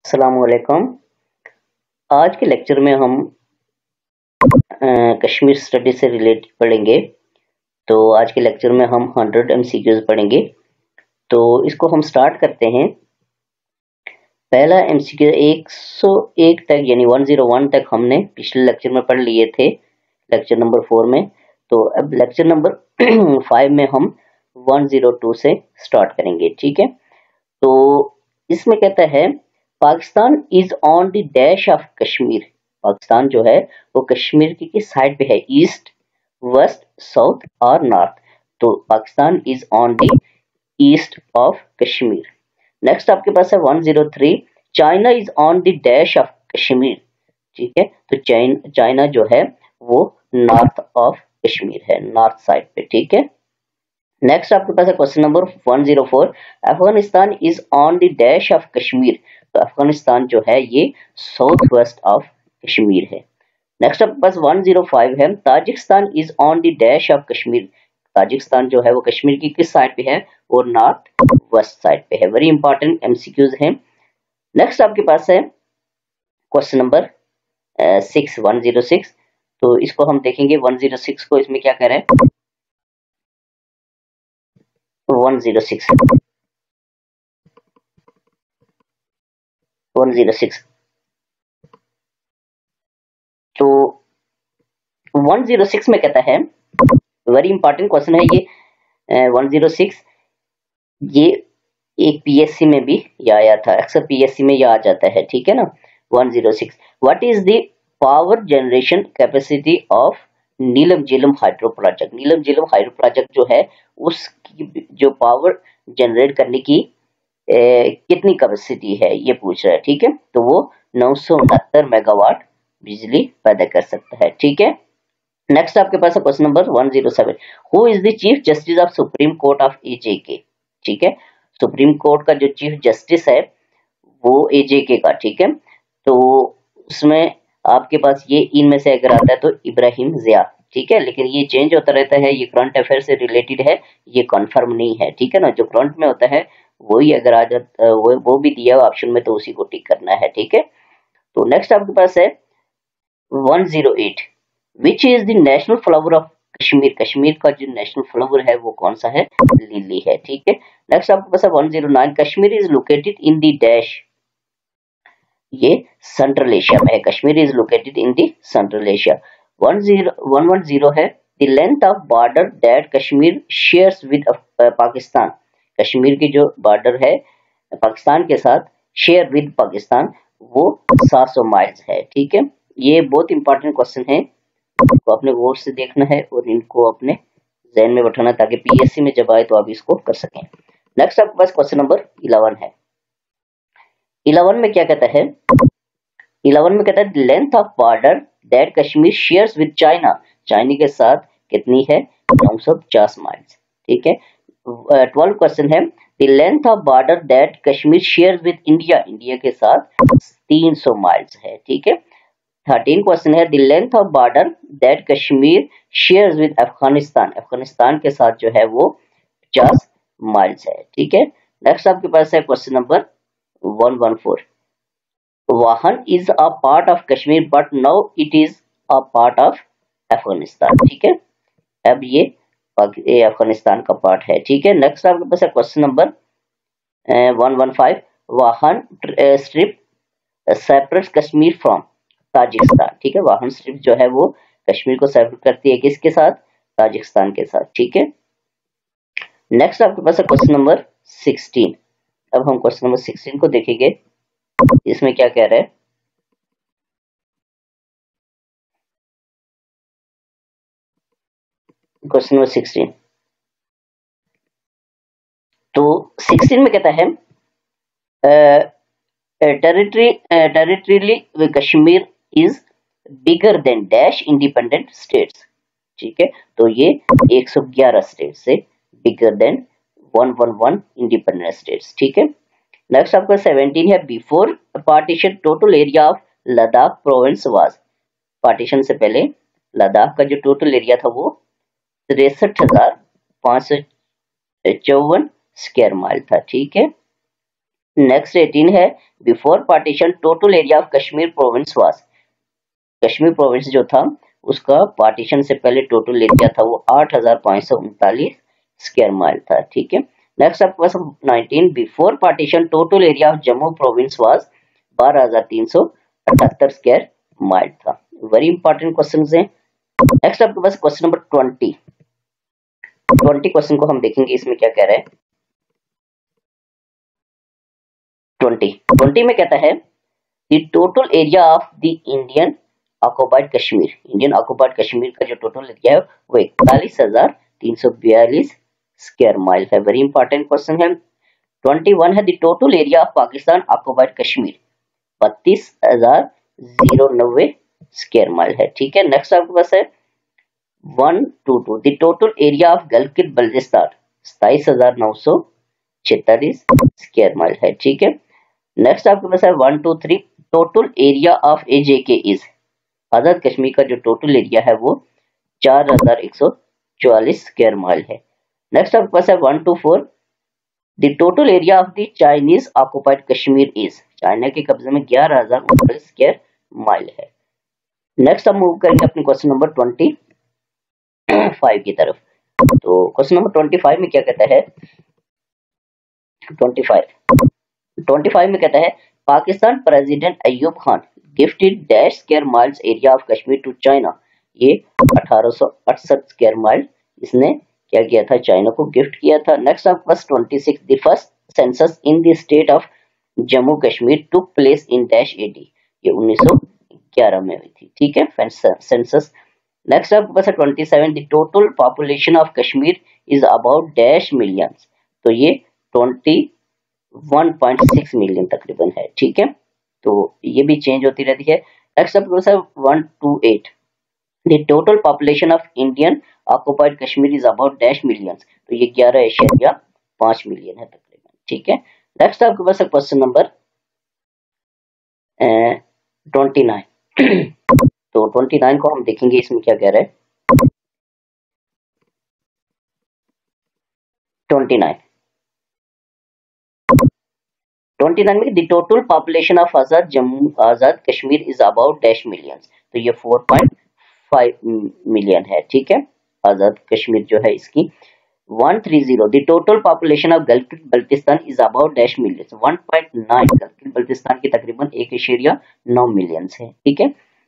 अस्सलामुअलैकुम। आज के लेक्चर में हम कश्मीर स्टडी से रिलेटेड पढ़ेंगे। तो आज के लेक्चर में हम 100 एमसीक्यूज पढ़ेंगे। तो इसको हम स्टार्ट करते हैं। पहला एमसीक्यू 101 तक यानी 101 तक हमने पिछले लेक्चर में पढ़ लिए थे, लेक्चर नंबर 4 में। तो अब लेक्चर नंबर 5 में हम 102 से स्टार्ट करेंगे, ठीक है। तो इसमें कहता है Pakistan is on the dash of Kashmir. Pakistan जो है वो कश्मीर की किस साइड पे है, ईस्ट, वेस्ट, साउथ और नॉर्थ। तो Pakistan is on the east of Kashmir. Next आपके पास है 103, China is on the dash of Kashmir, ठीक है। तो चाइना जो है वो नॉर्थ ऑफ कश्मीर है, नॉर्थ साइड पे, ठीक है। नेक्स्ट आपके पास है question number 104, Afghanistan is on the dash of Kashmir. तो अफगानिस्तान जो है ये साउथ वेस्ट ऑफ कश्मीर है। नेक्स्ट आपके पास 105 है, Tajikistan is on the dash of Kashmir. Tajikistan जो है वो कश्मीर की किस साइड पे है, वो नॉर्थ वेस्ट साइड पे है। वेरी इंपॉर्टेंट एमसीक्यूज हैं। नेक्स्ट आपके पास है क्वेश्चन नंबर 106। तो इसको हम देखेंगे 106 को, इसमें क्या कह रहा है 106 तो 106 में कहता है, वेरी इंपॉर्टेंट क्वेश्चन है ये 106। ये एक पीएससी में भी ये आया था, अक्सर पीएससी में ये आ जाता है, ठीक है ना। 106, what is the power generation capacity of Neelum Jhelum hydro project. Neelum Jhelum hydro project जो है उसकी जो पावर जनरेट करने की कितनी कैपेसिटी है ये पूछ रहा है, ठीक है। तो वो 969 मेगावाट बिजली पैदा कर सकता है, ठीक है। नेक्स्ट आपके पास है question number 107, who is the chief justice of supreme court of AJK, ठीक है। सुप्रीम कोर्ट का जो चीफ जस्टिस है वो एजेके का, ठीक है। तो उसमें आपके पास ये इनमें से अगर आता है तो इब्राहिम जिया, ठीक है। लेकिन ये चेंज होता रहता है, ये करंट अफेयर से रिलेटेड है, ये कंफर्म नहीं है, ठीक है ना। जो करंट में होता है वही अगर आ जाता वो भी दिया ऑप्शन में तो उसी को टिक करना है, ठीक है। तो नेक्स्ट आपके पास है 108, which is the national flower of Kashmir. Kashmir का जो नेशनल फ्लावर है वो कौन सा है, लिली है, ठीक है। नेक्स्ट आपके पास है 109, Kashmir is located in the dash. ये सेंट्रल एशिया में है, Kashmir is located in the central Asia. 110 है, the length of border that Kashmir shares with Pakistan. Kashmir की जो बॉर्डर है पाकिस्तान के साथ, शेयर विद पाकिस्तान, वो 700 माइल्स है, ठीक है। ये बहुत इंपॉर्टेंट क्वेश्चन है, तो अपने गौर से देखना है और इनको अपने जहन में बैठाना ताकि पीएससी में जब आए तो आप इसको कर सकें। नेक्स्ट आपके पास क्वेश्चन नंबर 11 है। 11 में क्या कहता है, 11 में कहता है length of border that Kashmir shares with China. China के साथ कितनी है, 950 माइल्स, ठीक है। 12 क्वेश्चन है, the length of border that Kashmir shares with India. India के साथ 300 माइल्स है, ठीक है। 13 क्वेश्चन है, the length of border that Kashmir shares with Afghanistan. Afghanistan के साथ जो है वो 50 माइल्स है, ठीक है। नेक्स्ट आपके पास है क्वेश्चन नंबर 114, वाहन is a part of Kashmir but now it is a part of Afghanistan, ठीक है। अब ये अफगानिस्तान का पार्ट है, ठीक है। नेक्स्ट आपके पास है क्वेश्चन नंबर 115, वाहन strip separate Kashmir from Tajikistan, ठीक है। वाहन स्ट्रिप जो है वो कश्मीर को सेपरेट करती है किसके साथ, ताजिकिस्तान के साथ, ठीक है। नेक्स्ट आपके पास है क्वेश्चन नंबर 16। अब हम क्वेश्चन नंबर 16 को देखेंगे, इसमें क्या कह रहा है। क्वेश्चन नंबर 16, तो 16 में कहता है territorially Kashmir is bigger than dash independent states, ठीक है। तो ये 111 स्टेट से बिगर देन 111 इंडिपेंडेंट स्टेट्स, ठीक है। नेक्स्ट आपका 17 है, before partition total area of Ladakh province was. Partition से पहले लद्दाख का जो टोटल एरिया था वो 63,554 स्क्वायर माइल था, ठीक है। नेक्स्ट 18 है before partition total area of Kashmir province was, Kashmir province जो था उसका पार्टीशन से पहले टोटल एरिया था वो 8,539 स्क्वायर माइल था, ठीक है। नेक्स्ट आपके पास 19 before partition total area of Jammu province was 12,378 square mile था। वेरी इंपॉर्टेंट क्वेश्चन है। नेक्स्ट आपके पास क्वेश्चन नंबर 20 क्वेश्चन को हम देखेंगे, इसमें क्या कह रहा है। 20 में कहता है the total area of the Indian occupied Kashmir, Indian occupied Kashmir का जो टोटल एरिया है वो 41,342 स्क्वायर माइल है। वेरी इंपॉर्टेंट क्वेश्चन है। 21 है the total area of Pakistan occupied Kashmir 32,090 square mile है, ठीक है। नेक्स्ट आपके पास है 122 the total area of Gilgit Baltistan 27,946 square mile है, ठीक है। नेक्स्ट आपके पास है 123 total area of AJK is, आजाद कश्मीर का जो टोटल एरिया है वो 4,144 स्क्वायर माइल है। नेक्स्ट आपके पास है 124 the total area of the Chinese occupied Kashmir is, China के कब्जे में 11,039 स्क्वायर माइल है। नेक्स्ट हम मूव करेंगे अपने क्वेश्चन नंबर 25 की तरफ। तो क्वेश्चन नंबर 25 में क्या कहता है। 25 में कहता है Pakistan president Ayub Khan gifted dash square miles area of Kashmir to China, ये 1868 स्क्वायर माइल इसने क्या किया था, चाइना को गिफ्ट किया था। नेक्स्ट आपके पास 26 the first census in the state of Jammu Kashmir took place in dash AD, ये 1911 में हुई थी, ठीक है, सेंसस। नेक्स्ट आपके पास 27 the total population of Kashmir is about dash millions, तो ये 21.6 मिलियन तकरीबन है, ठीक है। तो ये भी चेंज होती रहती है। नेक्स्ट आपके पास 128 the total population of Indian occupied Kashmir is about dash millions, तो ये 11.5 मिलियन है तकरीबन, ठीक है। नेक्स्ट आपके पास क्वेश्चन नंबर 29 तो 29 को हम देखेंगे, इसमें क्या कह रहा है। 29 में the total population of Azad Kashmir is about dash millions, तो ये 4.5 मिलियन है, ठीक है। आजाद कश्मीर जो है इसकी 130 the total population of Gilgit Baltistan is about dash millions, 1.9 Gilgit Baltistan की तकरीबन 1.9 मिलियन है, ठीक है।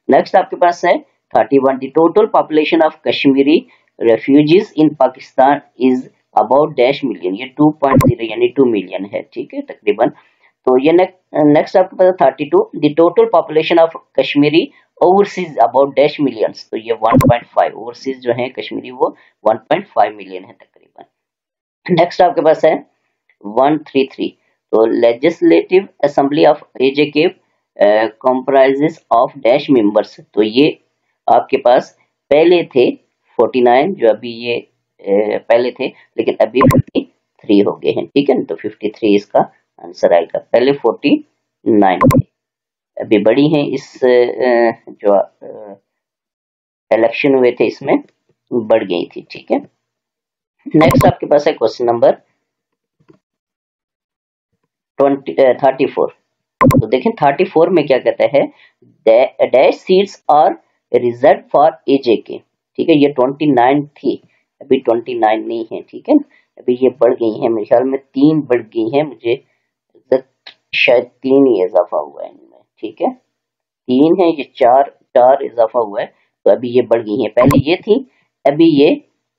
नेक्स्ट आपके पास है 31 the total population of Kashmiri refugees in Pakistan is about dash million, ये 2.0 यानी 2 मिलियन है, ठीक है तकरीबन। तो ये नेक्स्ट आपके पास 32 the total population of Kashmiri overseas about dash millions, तो ये 1.5 ओवरसीज जो है कश्मीरी वो 1.5 मिलियन है तकरीबन। नेक्स्ट आपके पास है 133 तो legislative assembly of AJK comprises of dash members, तो ये आपके पास पहले थे 49 जो अभी ये पहले थे लेकिन अभी 53 हो गए हैं, ठीक है। तो 53 इसका आंसर आएगा, पहले 49 थे, अभी बड़ी हैं, इस जो इलेक्शन हुए थे इसमें बढ़ गई थी, ठीक है। नेक्स्ट आपके पास है क्वेश्चन नंबर 34 तो देखें 34 में क्या कहता है, dash seats are reserve for AJK, ठीक है। ये 29 थी, अभी 29 नहीं है, ठीक है, अभी ये बढ़ गई है, मेरे ख्याल में 3 बढ़ गई है, मुझे शायद 3 ही इजाफा हुआ है इनमें, ठीक है, 3 है, ये 4 इजाफा हुआ है, तो अभी ये बढ़ गई है, पहले ये थी अभी ये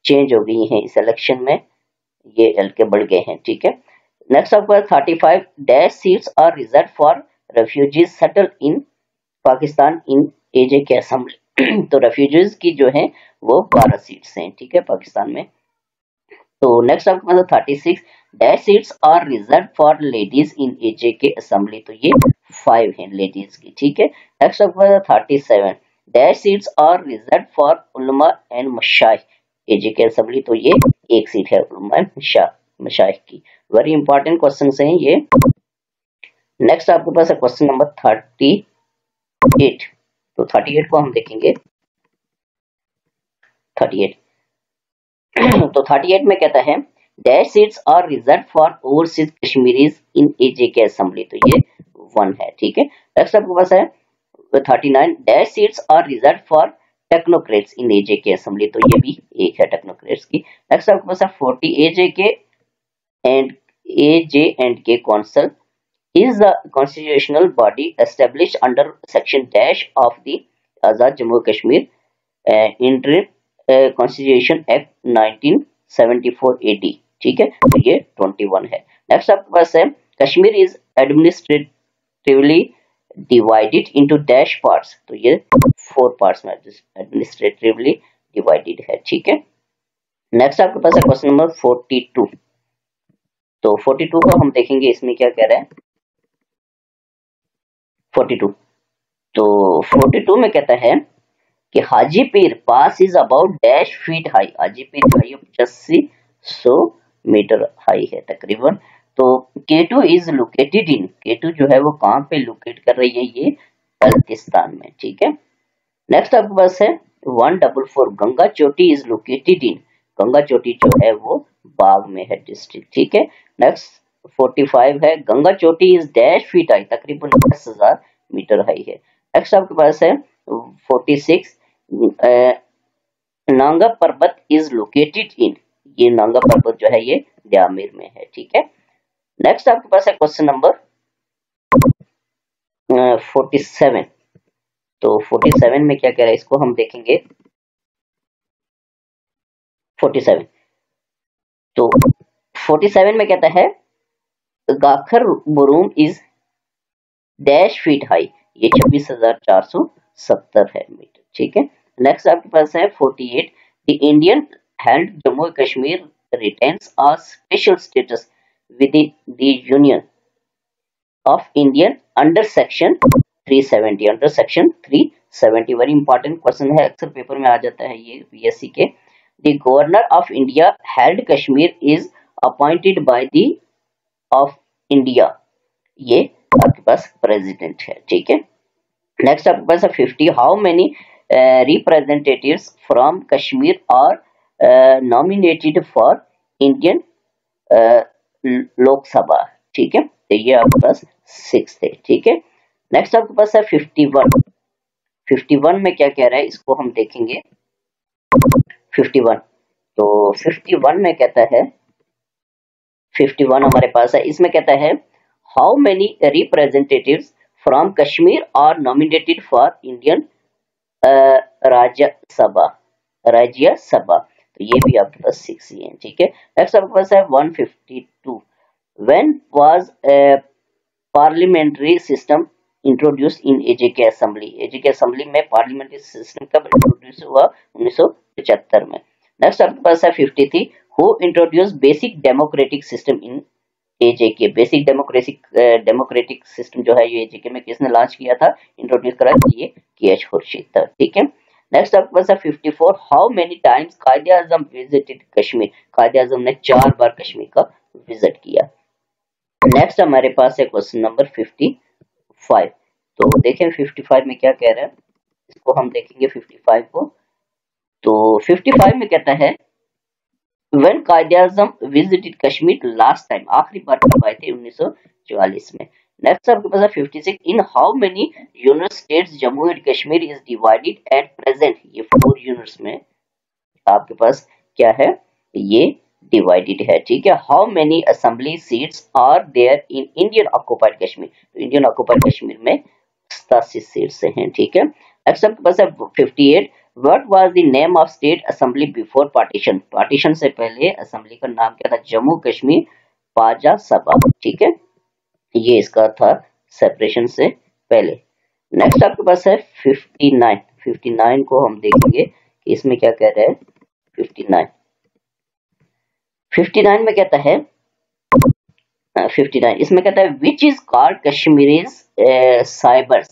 चेंज हो गई है, इस इलेक्शन में ये हल्के बढ़ गए हैं, ठीक है। नेक्स्ट आपका 35 dash seats are reserve for refugees settle in Pakistan in AJ K assembly, तो रेफ्यूजीज की जो है वो 12 सीट्स हैं, ठीक है, पाकिस्तान में। तो नेक्स्ट आपके पास 36 dash seats are reserve for ladies in AJ K assembly, तो ये 5 हैं लेडीज की, ठीक है। नेक्स्ट आपके पास 37 dash seats are reserve for उलमा एंड मशाइख एजे के असेंबली, तो ये 1 सीट है उलमा एंड मशाइख की। वेरी इंपॉर्टेंट क्वेश्चन हैं ये। नेक्स्ट आपके पास है क्वेश्चन नंबर 38 तो 38 को हम देखेंगे। 38 तो 38 में कहता है dash seats are reserve for overseas Kashmiris in AJK assembly, तो ये 1 है, ठीक है। नेक्स्ट आपके पास है 39, dash seats are reserve for technocrats in AJK assembly, तो ये भी 1 है टेक्नोक्रेट्स की। नेक्स्ट आपके पास है 40, AJK and AJ&K Council is the constitutional body established under section dash of the Azad Jammu Kashmir Interim Constitution Act 1974 AD, ठीक है, तो ये 21 है। नेक्स्ट आपके पास है Kashmir is administratively divided into dash parts, तो ये 4 पार्ट्स में एडमिनिस्ट्रेटिवली डिवाइडेड है, ठीक है। नेक्स्ट आपके पास है क्वेश्चन नंबर 42, तो 42 को हम देखेंगे, इसमें क्या कह रहा है 42, तो 42 में कहता है कि Haji Pir pass is about dash feet high, Haji Pir जो है 8500 मीटर हाई है तकरीबन। तो K2 is located in, K2 जो है वो कहाँ पे लोकेट कर रही है, ये बल्तिस्तान में, ठीक है। नेक्स्ट आपके पास है 144, गंगा चोटी इज लोकेटेड इन, गंगा चोटी जो है वो बाग में है डिस्ट्रिक्ट, ठीक है। नेक्स्ट 45 है गंगा चोटी इज डैश फीट हाई, तकरीबन 10,000 मीटर हाई है। नेक्स्ट आपके पास है 46, नांगा पर्वत इज लोकेटेड इन, ये नांगा पर्वत जो है ये ग्यामिर में है, ठीक है। नेक्स्ट आपके पास है क्वेश्चन नंबर 47, तो 47 में क्या कह रहा है, इसको हम देखेंगे 47, तो 47 में कहता है गाखर बुरूम इज डैश फीट हाई, ये 26,470 है मीटर, ठीक है। नेक्स्ट आपके पास है 48, the Indian held Jammu and Kashmir retains a special status with the union of Indian under section 370, under section 370 very important question है, अक्सर पेपर में आ जाता है ये बीएससी के। The governor of India held Kashmir is appointed by the of India, ये आपके पास president है, ठीक है। नेक्स्ट आपके पास है 50, how many representatives from Kashmir are nominated for Indian Lok Sabha, ठीक है, तो ये आपके पास 6 थे, ठीक है। नेक्स्ट आपके पास है 51, 51 में क्या कह रहा है, इसको हम देखेंगे 51, तो 51 में कहता है 51 हमारे पास है, इसमें कहता है how many representatives from Kashmir are nominated for Indian Rajya Sabha, तो ये भी आपके पास 6 ही है, ठीक है। नेक्स्ट आपके पास है 152, when was parliamentary system introduce in AJK assembly, AJK assembly में पार्लियामेंट्री सिस्टम कब इंट्रोड्यूस हुआ, 1975 में। नेक्स्ट आपके पास है 53, who introduce basic democratic system in AJK, basic democratic system जो है ये एजेके में किसने लॉन्च किया था, इंट्रोड्यूस करा, ये KH खुर्शीद था, ठीक है। नेक्स्ट आपके पास है 54, हाउ मेनी टाइम्स कायदे आजम विजिटेड कश्मीर, कायदे आजम ने 4 बार कश्मीर का विजिट किया। नेक्स्ट हमारे पास है क्वेश्चन नंबर 55, तो देखें 55 में क्या कह रहा है, इसको हम देखेंगे 55 को, तो 55 में कहता है when Quaid-e-Azam visited Kashmir last time, आखिरी बार कब आए थे, 1944 में। नेक्स्ट आपके पास है 56, in how many unit states Jammu and Kashmir is divided at present, ये 4 यूनिट्स में आपके पास क्या है, ये डिवाइडेड है, ठीक है। How many assembly seats are there in Indian occupied Kashmir, तो इंडियन ऑक्युपाइड कश्मीर में 87 सीट्स हैं, ठीक है। नेक्स्ट आपके पास है 58, what was the name of state assembly before partition, partition से पहले असेंबली का नाम क्या था, जम्मू कश्मीर पाजा सभा, ठीक है, ये इसका था सेपरेशन से पहले। नेक्स्ट आपके पास है 59, 59 को हम देखेंगे कि इसमें क्या कह रहा है 59 में कहता है 59 इसमें कहता है विच इज कॉल्ड कश्मीरीज साइबर्स,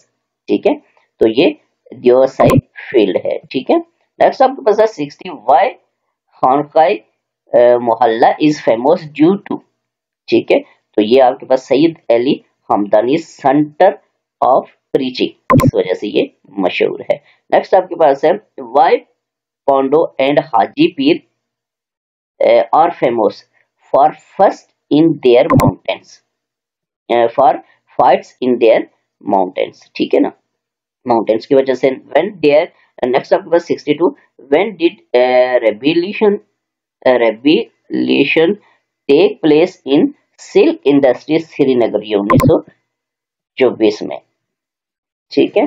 ठीक है, तो ये दियोसाई फील्ड है, ठीक है। नेक्स्ट आपके पास है 60, व्हाई खानकाई मोहल्ला इज फेमस ड्यू टू, ठीक है, तो ये आपके पास Syed Ali Hamdani centre of preaching, इस वजह से ये मशहूर है। नेक्स्ट आपके पास है why पोंडो and Haji Pir are famous for first in their mountains, for fights in their mountains, ठीक है ना, माउंटेन्स की वजह से। व्हेन देयर, नेक्स्ट आपके पास 62, when did rebellion take place in silk industry Srinagar, ये 1924 में, ठीक है।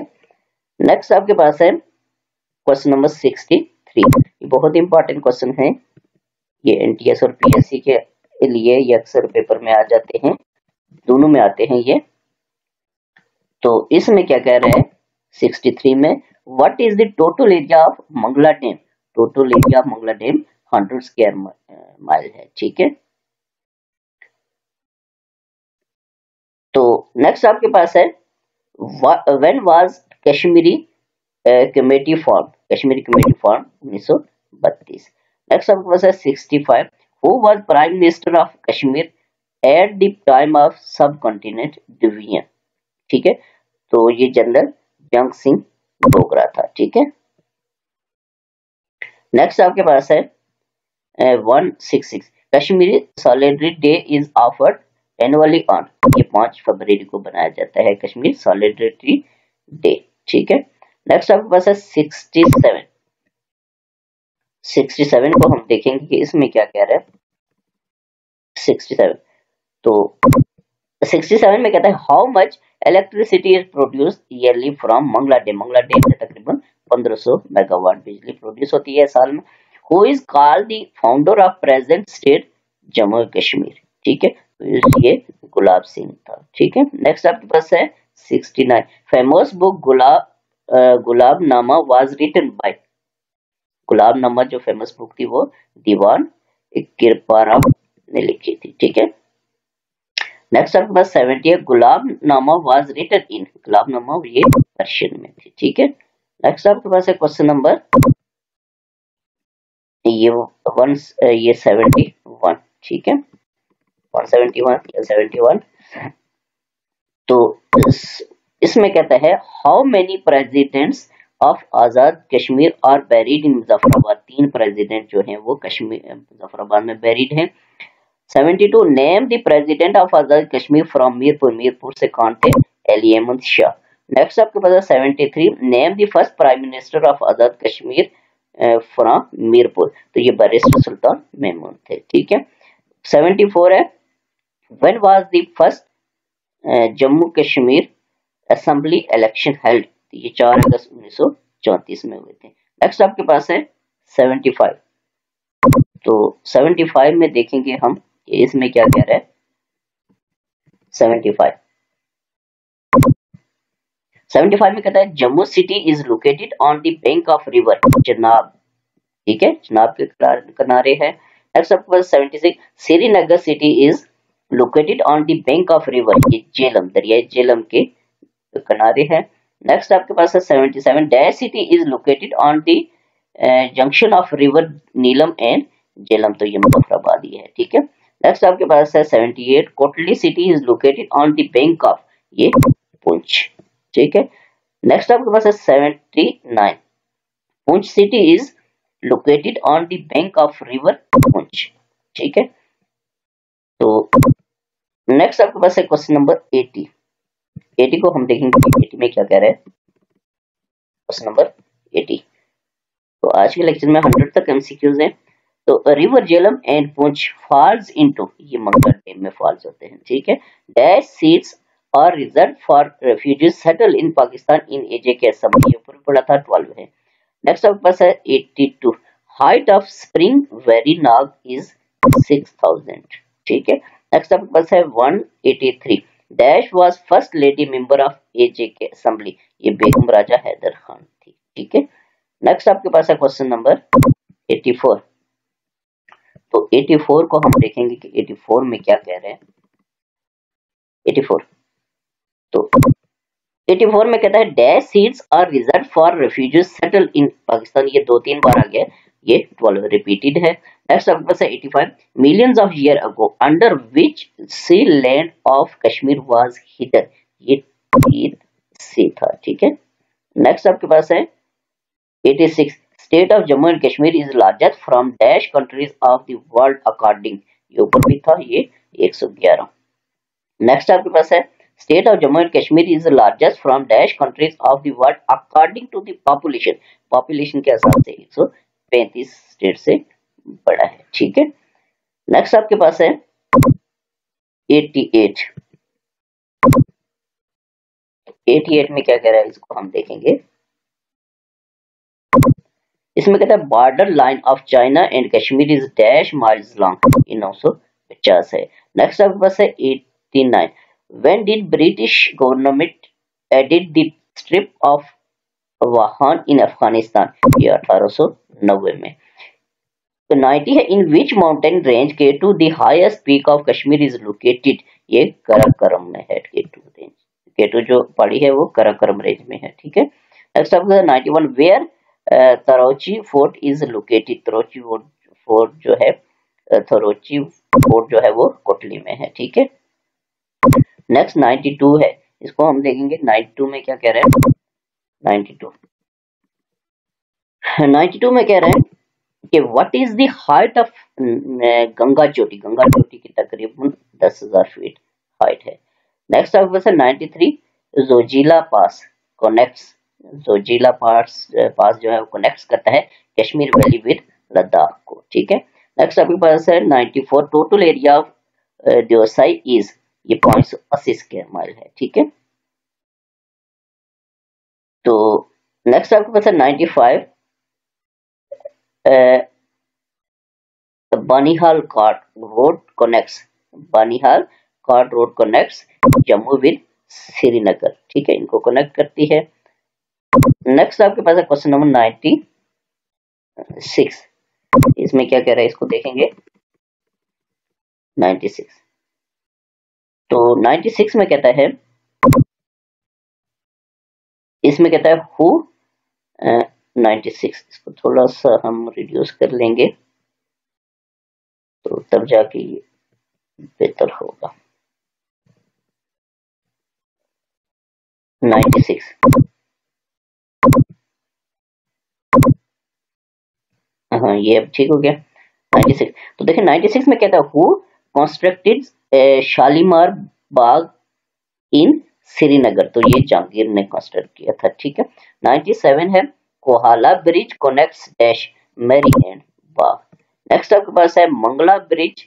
नेक्स्ट आपके पास है क्वेश्चन नंबर 63, ये बहुत इंपॉर्टेंट क्वेश्चन है, ये एनटीएस और पीएससी के लिए ये अक्सर पेपर में आ जाते हैं, दोनों में आते हैं ये। तो इसमें क्या कह रहे हैं 63 में, what is the total area of Mangla dam, total area of Mangla dam 100 square mile है, ठीक है। तो नेक्स्ट आपके पास है when was Kashmiri committee form, Kashmiri committee form 1932। Next आपके पास है 65, who was prime minister of Kashmir at the time of subcontinent division, ठीक है। तो ये जनरल जंग सिंह डोगरा था, ठीक है। नेक्स्ट आपके पास है 166, Kashmiri solidarity day is offered annually on, ये 5 फरवरी को बनाया जाता है कश्मीर सॉलिडरिटी डे, ठीक है। नेक्स्ट आपके पास है 67, 67 को हम देखेंगे कि इसमें क्या कह रहा है 67। तो 67 में कहता है how much electricity is produce yearly from Mangla dam, Mangla dam से तकरीबन 1500 मेगावाट बिजली प्रोड्यूस होती है साल में। Who is called the founder of present state Jammu Kashmir, ठीक है, तो ये गुलाब सिंह था, ठीक है। नेक्स्ट आपके पास है 69, famous book Gulabnama was written by, Gulabnama जो फेमस बुक थी वो दीवान कृपाराव ने लिखी थी, ठीक है। नेक्स्ट आपके पास 70 है, गुलाबनामा वाज रिटन इन, गुलाबनामा ये पर्शियन में थी, ठीक है। नेक्स्ट आपके पास है क्वेश्चन नंबर ये 71, ठीक है, 171 71। तो इसमें कहता है how many presidents of Azad Kashmir are buried in Muzaffarabad, 3 president जो हैं वो कश्मीर मुजफ्फराबाद में बेरिड हैं। 72, name the president of Azad Kashmir from Mirpur, Mirpur से कौन थे, अली अहमद शाह। नेक्स्ट आपके पास है 73, name the first prime minister of Azad Kashmir from Mirpur, तो ये बैरिस्टर सुल्तान मेमून थे, ठीक है। 74 है, when was the first Jammu Kashmir assembly election held, तो ये 4 अगस्त 1934 में हुए थे। नेक्स्ट आपके पास है 75, तो 75 में देखेंगे हम कि इसमें क्या कह रहा है 75 में कहता है Jammu city is located on the bank of river Chenab, ठीक है, चनाब के किनारे है। नेक्स्ट आपके पास 76, Srinagar city is located on the bank of river, ये झेलम, दरिया झेलम के किनारे है। नेक्स्ट आपके पास है 77, dash city is located on the junction of river Neelam and Jhelum, तो ये मुजफ्फराबाद ही है, ठीक है। नेक्स्ट आपके पास है 78, Kotli city is located on the bank of, ये पुंछ, ठीक है। नेक्स्ट आपके पास है 79, Poonch city is located on the bank of river Poonch, ठीक है। तो नेक्स्ट आपके पास है क्वेश्चन नंबर 80, 80 को हम देखेंगे 80 में क्या कह रहा है क्वेश्चन नंबर 80। तो आज के लेक्चर में 100 तक एमसीक्यूज हैं। तो river Jhelum and Poonch falls into, ये मंगला डैम में फॉल्स होते हैं, ठीक है। Dash seats are reserve for refugees settle in Pakistan in AJ K assembly, ऊपर पढ़ा था 12 है। नेक्स्ट आपके पास है 82, height of spring Verinag is 6000, ठीक है। नेक्स्ट आपके पास है 183, dash was first lady member of AJ K assembly, ये बेगम राजा हैदर खान थी, ठीक है। नेक्स्ट आपके पास है क्वेश्चन नंबर 84, तो 84 को हम देखेंगे कि 84 में क्या कह रहे हैं 84। तो 84 में कहता है dash seats are reserve for refugees settle in Pakistan, ये 2-3 बार आ गया, ये 12 रिपीटेड है। नेक्स्ट आपके पास है 85, millions of year ago under which sea land of Kashmir was hidden, ये सी था, ठीक है। नेक्स्ट आपके पास है 86, state of Jammu and Kashmir is largest from dash countries of the world according ये ऊपर भी था, ये 111। नेक्स्ट आपके पास है state of Jammu and Kashmir is the largest from dash countries of the world according to the population. Population के हिसाब से 135 स्टेट से बड़ा है, ठीक है। नेक्स्ट आपके पास है 88। 88 में क्या कह रहा है, इसको हम देखेंगे। इसमें कहता है border line of China and Kashmir is dash miles long, ये 950 है। नेक्स्ट आपके पास है 89। When did British government added the strip of Wakhan in Afghanistan, ये 1890 में। तो 90 है in which mountain range K2 the highest peak of Kashmir is located, ये कराकोरम में है। K2 जो पहाड़ी है वो कराकोरम रेंज में है, ठीक है। नेक्स्ट आपका 91 where Tarochi fort is located. Tarochi fort जो है, तरोची फोर्ट जो है वो कोटली में है, ठीक है। नेक्स्ट 92 है, इसको हम देखेंगे 92 में क्या कह रहे हैं। 92 में कह रहे हैं कि what is the height of Ganga चोटी। गंगा चोटी की तकरीबन 10,000 फीट हाइट है। नेक्स्ट आपके पास है 93 जोजिला पास कनेक्ट्स। जोजिला पास जो है वो कनेक्ट करता है कश्मीर वैली विद लद्दाख को, ठीक है। नेक्स्ट आपके पास है 94 टोटल एरिया ऑफ देओसाई इज, ये 580 स्क्वायर माइल है, ठीक है। तो नेक्स्ट आपके पास है 95 Banihal cart road connects. Banihal cart road connects Jammu with Srinagar, ठीक है, इनको कनेक्ट करती है। नेक्स्ट आपके पास है क्वेश्चन नंबर 96। इसमें क्या कह रहा है, इसको देखेंगे 96। तो 96 में कहता है, इसमें कहता है हु 96, इसको थोड़ा सा हम रिड्यूस कर लेंगे तो तब जाके ये बेहतर होगा। 96 हाँ, ये अब ठीक हो गया। 96 तो देखिए 96 में कहता है हु कंस्ट्रक्टेड शालीमार बाग इन श्रीनगर, तो ये जहांगीर ने कंस्ट्रक्ट किया था, ठीक है। 97 है Kohala bridge connects dash Murree and Bagh. Next आपके पास है मंगला ब्रिज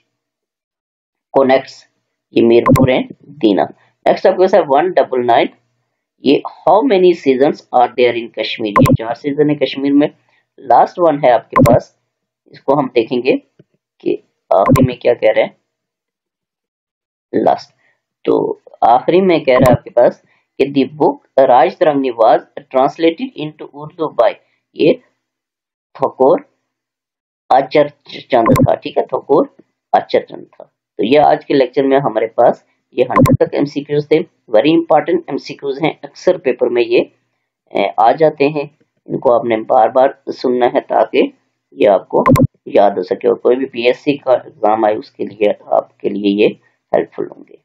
कनेक्ट्स, ये मीरपुर एंड दीना। नेक्स्ट आपके पास है 199, ये how many seasons are there in Kashmir, ये 4 सीजन है कश्मीर में। लास्ट वन है आपके पास, इसको हम देखेंगे कि आखिरी में क्या कह रहे हैं। लास्ट तो आखिरी में कह रहा है आपके पास कि the book Rajatarangini was translated into Urdu by, ये थकोर आचर चंद था, ठीक है, थकोर आचर चंद था। तो ये आज के लेक्चर में हमारे पास ये 100 तक एमसीक्यूज थे। वेरी इंपॉर्टेंट एमसीक्यूज हैं, अक्सर पेपर में ये आ जाते हैं, इनको आपने बार बार सुनना है ताकि ये आपको याद हो सके और कोई भी पीएससी का एग्जाम आए उसके लिए आपके लिए ये हेल्पफुल होंगे।